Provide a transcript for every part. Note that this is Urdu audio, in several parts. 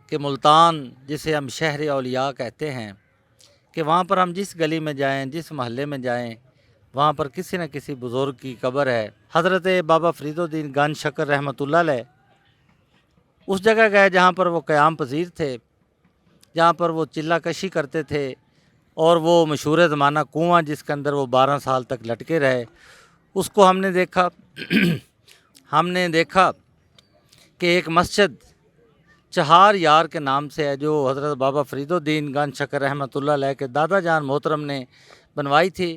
کہ ملتان جسے ہم شہر اولیاء کہتے ہیں کہ وہاں پر ہم جس گلی میں جائیں، جس محلے میں جائیں، وہاں پر کسی نہ کسی بزرگ کی قبر ہے۔ حضرت بابا فرید الدین گنج شکر رحمۃ اللہ علیہ اس جگہ گئے جہاں پر وہ قیام پذیر تھے، جہاں پر وہ چلہ کشی کرتے تھے، اور وہ مشہور زمانہ کنواں جس کے اندر وہ 12 سال تک لٹکے رہے، اس کو ہم نے دیکھا ہم نے دیکھا کہ ایک مسجد چہار یار کے نام سے ہے، جو حضرت بابا فرید الدین گنج شکر رحمۃ اللہ علیہ کے دادا جان محترم نے بنوائی تھی۔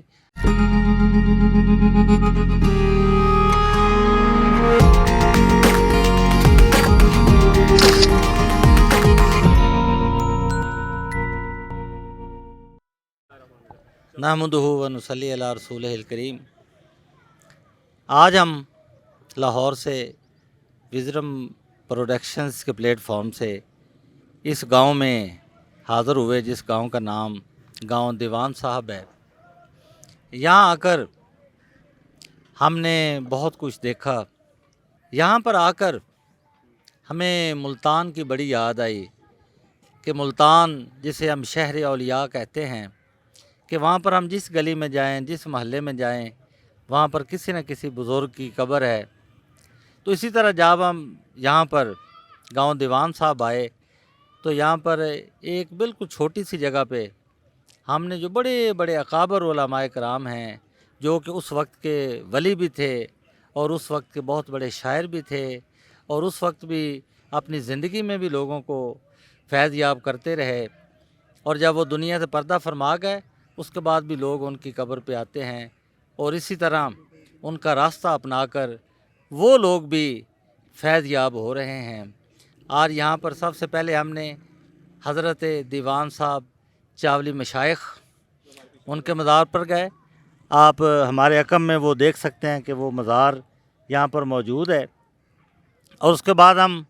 نحمدہ و نصلی علی رسولہ الکریم۔ آج ہم لاہور سے وزڈم پروڈکشنز کے پلیٹ فارم سے اس گاؤں میں حاضر ہوئے، جس گاؤں کا نام گاؤں دیوان صاحب ہے۔ یہاں آ کر ہم نے بہت کچھ دیکھا۔ یہاں پر آ کر ہمیں ملتان کی بڑی یاد آئی کہ ملتان جسے ہم شہر اولیاء کہتے ہیں کہ وہاں پر ہم جس گلی میں جائیں، جس محلے میں جائیں، وہاں پر کسی نہ کسی بزرگ کی قبر ہے۔ تو اسی طرح جب ہم یہاں پر گاؤں دیوان صاحب آئے تو یہاں پر ایک بالکل چھوٹی سی جگہ پہ ہم نے جو بڑے بڑے اکابر علماء کرام ہیں، جو کہ اس وقت کے ولی بھی تھے اور اس وقت کے بہت بڑے شاعر بھی تھے، اور اس وقت بھی اپنی زندگی میں بھی لوگوں کو فیض یاب کرتے رہے، اور جب وہ دنیا سے پردہ فرما گئے اس کے بعد بھی لوگ ان کی قبر پہ آتے ہیں، اور اسی طرح ان کا راستہ اپنا کر وہ لوگ بھی فیض یاب ہو رہے ہیں۔ اور یہاں پر سب سے پہلے ہم نے حضرت دیوان صاحب چاولی مشائخ ان کے مزار پر گئے۔ آپ ہمارے عقب میں وہ دیکھ سکتے ہیں کہ وہ مزار یہاں پر موجود ہے، اور اس کے بعد ہم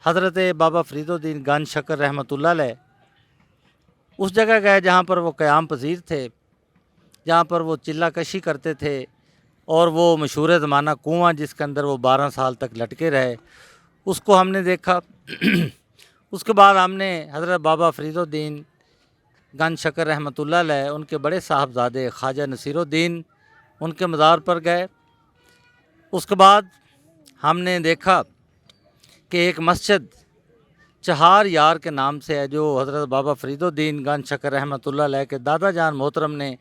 حضرت بابا فرید الدین گنج شکر رحمۃ اللہ علیہ اس جگہ گئے جہاں پر وہ قیام پذیر تھے، جہاں پر وہ چلہ کشی کرتے تھے، اور وہ مشہور زمانہ کنواں جس کے اندر وہ 12 سال تک لٹکے رہے، اس کو ہم نے دیکھا۔ اس کے بعد ہم نے حضرت بابا فرید الدین گنج شکر رحمۃ اللہ علیہ ان کے بڑے صاحبزادے خواجہ نصیر الدین ان کے مزار پر گئے۔ اس کے بعد ہم نے دیکھا کہ ایک مسجد چہار یار کے نام سے ہے، جو حضرت بابا فرید الدین گنج شکر رحمۃ اللہ علیہ کے دادا جان محترم نے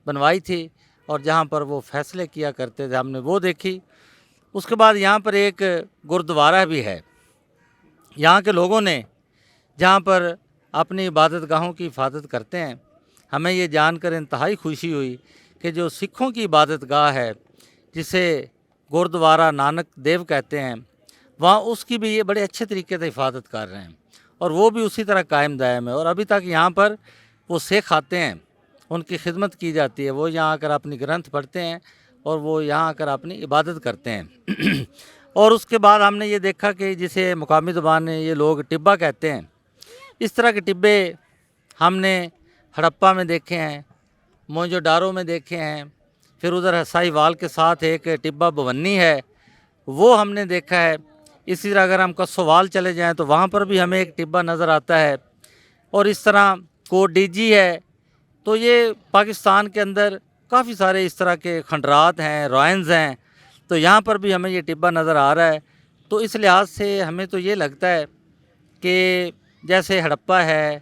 بنوائی تھی، اور جہاں پر وہ فیصلے کیا کرتے تھے ہم نے وہ دیکھی۔ اس کے بعد یہاں پر ایک گردوارہ بھی ہے۔ یہاں کے لوگوں نے جہاں پر اپنی عبادت گاہوں کی حفاظت کرتے ہیں، ہمیں یہ جان کر انتہائی خوشی ہوئی کہ جو سکھوں کی عبادت گاہ ہے جسے گردوارہ نانک دیو کہتے ہیں، وہاں اس کی بھی یہ بڑے اچھے طریقے سے حفاظت کر رہے ہیں، اور وہ بھی اسی طرح قائم دائم ہے، اور ابھی تک یہاں پر وہ سکھ آتے ہیں، ان کی خدمت کی جاتی ہے، وہ یہاں آ کر اپنی گرنتھ پڑھتے ہیں اور وہ یہاں آ کر اپنی عبادت کرتے ہیں۔ اور اس کے بعد ہم نے یہ دیکھا کہ جسے مقامی زبان میں یہ لوگ ٹبہ کہتے ہیں، اس طرح کے ٹبے ہم نے ہڑپہ میں دیکھے ہیں، موئنجو ڈارو میں دیکھے ہیں، پھر ادھر ہسائی وال کے ساتھ ایک ٹبہ بھونی ہے وہ ہم نے دیکھا ہے۔ اسی طرح اگر ہم کسووال چلے جائیں تو وہاں پر بھی ہمیں ایک ٹبہ نظر آتا ہے، اور اس طرح کوٹ ڈیجی ہے۔ تو یہ پاکستان کے اندر کافی سارے اس طرح کے کھنڈرات ہیں، رائنز ہیں، تو یہاں پر بھی ہمیں یہ ٹبہ نظر آ رہا ہے۔ تو اس لحاظ سے ہمیں تو یہ لگتا ہے کہ جیسے ہڑپہ ہے،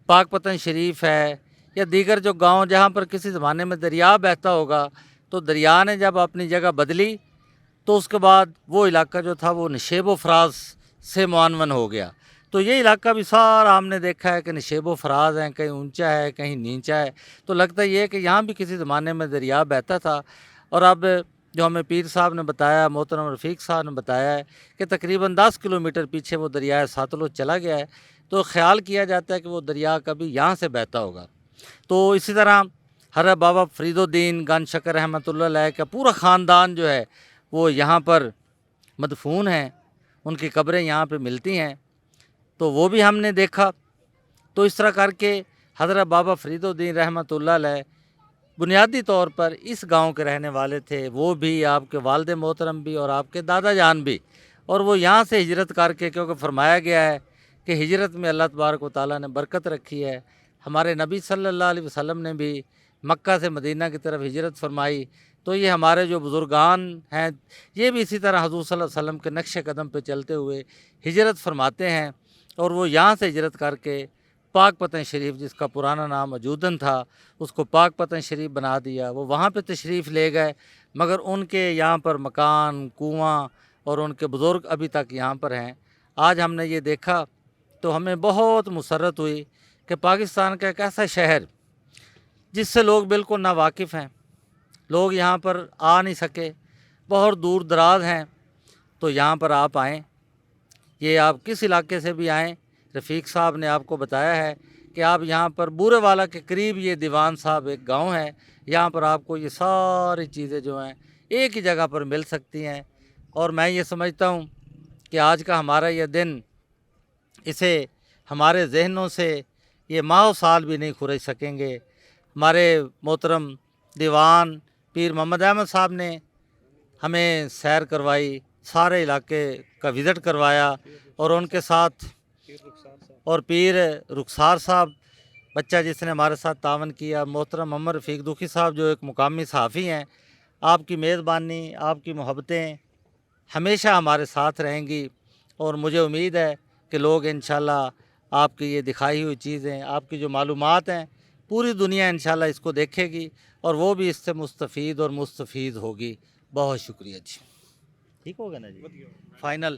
پاک پتن شریف ہے، یا دیگر جو گاؤں جہاں پر کسی زمانے میں دریا بہتا ہوگا، تو دریا نے جب اپنی جگہ بدلی تو اس کے بعد وہ علاقہ جو تھا وہ نشیب و فراز سے معنون ہو گیا۔ تو یہ علاقہ بھی سارا ہم نے دیکھا ہے کہ نشیب و فراز ہیں، کہیں اونچا ہے کہیں نیچا ہے، تو لگتا یہ ہے کہ یہاں بھی کسی زمانے میں دریا بہتا تھا۔ اور اب جو ہمیں پیر صاحب نے بتایا، محترم رفیق صاحب نے بتایا ہے کہ تقریباً 10 کلومیٹر پیچھے وہ دریائے ساتلج چلا گیا ہے، تو خیال کیا جاتا ہے کہ وہ دریا کبھی یہاں سے بہتا ہوگا۔ تو اسی طرح حضرت بابا فرید الدین گنج شکر رحمۃ اللہ علیہ کا پورا خاندان جو ہے وہ یہاں پر مدفون ہیں، ان کی قبریں یہاں پہ ملتی ہیں، تو وہ بھی ہم نے دیکھا۔ تو اس طرح کر کے حضرت بابا فرید الدین رحمۃ اللہ علیہ بنیادی طور پر اس گاؤں کے رہنے والے تھے، وہ بھی آپ کے والد محترم بھی اور آپ کے دادا جان بھی، اور وہ یہاں سے ہجرت کر کے، کیونکہ فرمایا گیا ہے کہ ہجرت میں اللہ تبارک و تعالیٰ نے برکت رکھی ہے۔ ہمارے نبی صلی اللہ علیہ وسلم نے بھی مکہ سے مدینہ کی طرف ہجرت فرمائی، تو یہ ہمارے جو بزرگان ہیں یہ بھی اسی طرح حضور صلی اللہ علیہ وسلم کے نقش قدم پہ چلتے ہوئے ہجرت فرماتے ہیں، اور وہ یہاں سے ہجرت کر کے پاک پتن شریف، جس کا پرانا نام موجودن تھا، اس کو پاک پتن شریف بنا دیا، وہ وہاں پہ تشریف لے گئے، مگر ان کے یہاں پر مکان، کنواں اور ان کے بزرگ ابھی تک یہاں پر ہیں۔ آج ہم نے یہ دیکھا تو ہمیں بہت مسرت ہوئی کہ پاکستان کا ایک ایسا شہر جس سے لوگ بالکل ناواقف ہیں، لوگ یہاں پر آ نہیں سکے، بہت دور دراز ہیں، تو یہاں پر آپ آئیں۔ یہ آپ کس علاقے سے بھی آئیں، رفیق صاحب نے آپ کو بتایا ہے کہ آپ یہاں پر بورے والا کے قریب یہ دیوان صاحب ایک گاؤں ہے، یہاں پر آپ کو یہ ساری چیزیں جو ہیں ایک ہی جگہ پر مل سکتی ہیں۔ اور میں یہ سمجھتا ہوں کہ آج کا ہمارا یہ دن، اسے ہمارے ذہنوں سے یہ ماہ و سال بھی نہیں کھرچ سکیں گے۔ ہمارے محترم دیوان پیر محمد احمد صاحب نے ہمیں سیر کروائی، سارے علاقے کا وزٹ کروایا، اور ان کے ساتھ اور پیر رخسار صاحب بچہ جس نے ہمارے ساتھ تعاون کیا، محترم محمد رفیق دوکھی صاحب جو ایک مقامی صحافی ہیں، آپ کی میزبانی، آپ کی محبتیں ہمیشہ ہمارے ساتھ رہیں گی، اور مجھے امید ہے کہ لوگ انشاءاللہ آپ کی یہ دکھائی ہوئی چیزیں، آپ کی جو معلومات ہیں، پوری دنیا انشاءاللہ اس کو دیکھے گی، اور وہ بھی اس سے مستفید اور مستفید ہوگی۔ بہت شکریہ جی۔ ٹھیک ہوگا نا جی؟ فائنل